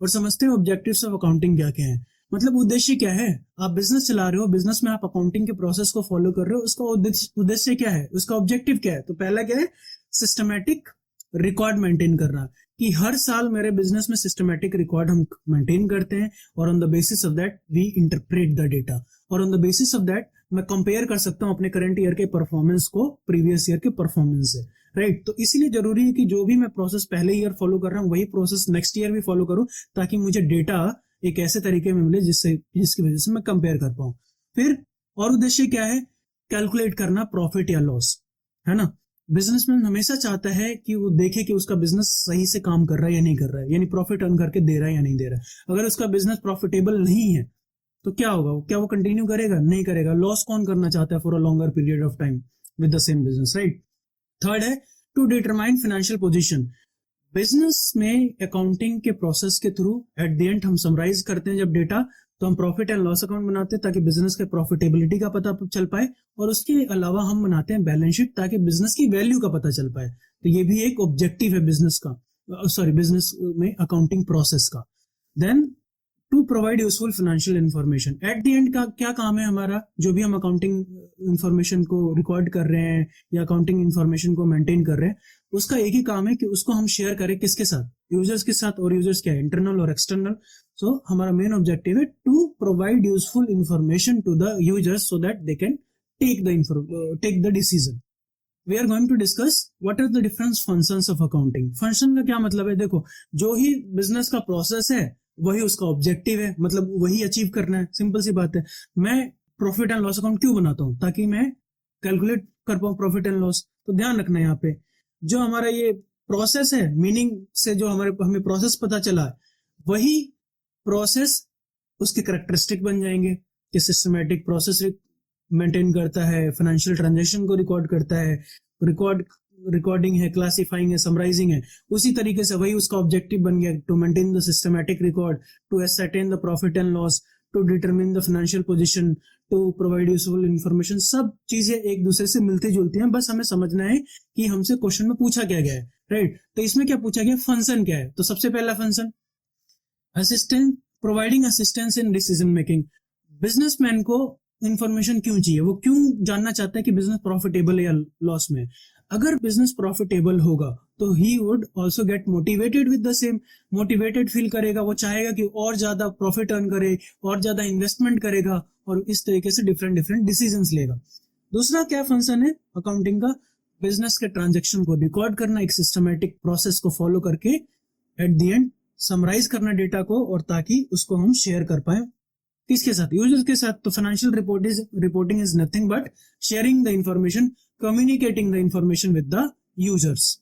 और समझते हैं ऑब्जेक्टिव्स ऑफ अकाउंटिंग क्या क्या है। मतलब उद्देश्य क्या है, आप बिजनेस चला रहे हो, बिजनेस में आप अकाउंटिंग के प्रोसेस को फॉलो कर रहे हो, उसका उद्देश्य क्या है, उसका ऑब्जेक्टिव क्या है। तो पहला क्या है, सिस्टमैटिक रिकॉर्ड मेंटेन करना, कि हर साल मेरे बिजनेस में सिस्टमैटिक रिकॉर्ड हम मेंटेन करते हैं और on the basis of that we interpret the data, और on the basis of that मैं कंपेयर कर सकता हूं अपने करंट ईयर के परफॉर्मेंस को प्रीवियस ईयर के परफॉर्मेंस से, राइट। तो इसीलिए जरूरी है कि जो भी मैं प्रोसेस पहले ईयर फॉलो कर रहा हूँ वही प्रोसेस नेक्स्ट ईयर भी फॉलो करूं, ताकि मुझे डेटा एक ऐसे तरीके में मिले जिसकी वजह से मैं कंपेयर कर पाऊं। फिर और उद्देश्य क्या है, कैलकुलेट करना प्रॉफिट या लॉस, है ना। बिजनेसमैन हमेशा चाहता है कि वो देखे कि उसका बिजनेस सही से काम कर रहा है या नहीं कर रहा है, यानी प्रॉफिट अर्न करके दे रहा है या नहीं दे रहा है। अगर उसका बिजनेस प्रॉफिटेबल नहीं है तो क्या होगा, क्या वो कंटिन्यू करेगा, नहीं करेगा। लॉस कौन करना चाहता है for a longer period of time with the same business, right. Third है to determine financial position. Business में अकाउंटिंग के प्रोसेस के थ्रू एट द एंड हम समराइज करते हैं जब डेटा, तो हम प्रॉफिट एंड लॉस अकाउंट बनाते हैं ताकि बिजनेस के प्रॉफिटेबिलिटी का पता चल पाए, और उसके अलावा हम बनाते हैं बैलेंस शीट ताकि बिजनेस की वैल्यू का पता चल पाए। तो ये भी एक ऑब्जेक्टिव है बिजनेस का, बिजनेस में अकाउंटिंग प्रोसेस का। Then to provide useful financial information. At the end का क्या काम है हमारा, जो भी हम अकाउंटिंग इन्फॉर्मेशन को रिकॉर्ड कर रहे हैं या अकाउंटिंग इन्फॉर्मेशन को मेंटेन कर रहे हैं, उसका एक ही काम है कि उसको हम शेयर करें किसके साथ, यूजर्स के साथ। और यूजर्स क्या है, इंटरनल और एक्सटर्नल। सो हमारा मेन ऑब्जेक्टिव है to provide useful information to the users so that they can take the decision. We are going to discuss what are the different functions of accounting. Function का क्या मतलब है, देखो जो ही business का process है वही उसका ऑब्जेक्टिव है, मतलब वही अचीव करना है, सिंपल सी बात है। मैं प्रॉफिट एंड लॉस अकाउंट क्यों बनाता हूं, ताकि मैं कैलकुलेट कर पाऊं प्रॉफिट एंड लॉस। तो ध्यान रखना यहाँ पे जो हमारा ये प्रोसेस है, मीनिंग से जो हमें प्रोसेस पता चला है, वही प्रोसेस उसके कैरेक्टरिस्टिक बन जाएंगे कि सिस्टमैटिक प्रोसेस मेंटेन करता है, फाइनेंशियल ट्रांजैक्शन को रिकॉर्ड करता है, रिकॉर्डिंग है, क्लासिफाइंग है, समराइजिंग है। उसी तरीके से वही उसका ऑब्जेक्टिव बन गया, to maintain the systematic record, to ascertain the profit and loss, to determine the financial position, to provide useful information. सब चीजें एक दूसरे से मिलती जुलती हैं, बस हमें समझना है कि हमसे क्वेश्चन में पूछा क्या गया है, राइट। तो इसमें क्या पूछा गया, फंक्शन क्या है। तो सबसे पहला function assistant, providing assistance in decision making. Businessman को इंफॉर्मेशन क्यों चाहिए, वो क्यों जानना चाहता है कि बिजनेस प्रॉफिटेबल है या लॉस में। अगर बिजनेस प्रॉफिटेबल होगा तो he would also get motivated with the same, motivated feel करेगा, वो चाहेगा कि और ज्यादा प्रॉफिट अर्न करे, और ज्यादा इन्वेस्टमेंट करेगा, और इस तरीके से डिफरेंट डिसीजंस लेगा। दूसरा क्या फंक्शन है अकाउंटिंग का, बिजनेस के ट्रांजेक्शन को रिकॉर्ड करना, एक सिस्टमैटिक प्रोसेस को फॉलो करके एट द एंड समराइज करना डेटा को, और ताकि उसको हम शेयर कर पाए किसके साथ, यूजर्स के साथ। तो financial reporting is nothing but sharing the information, communicating the information with the users.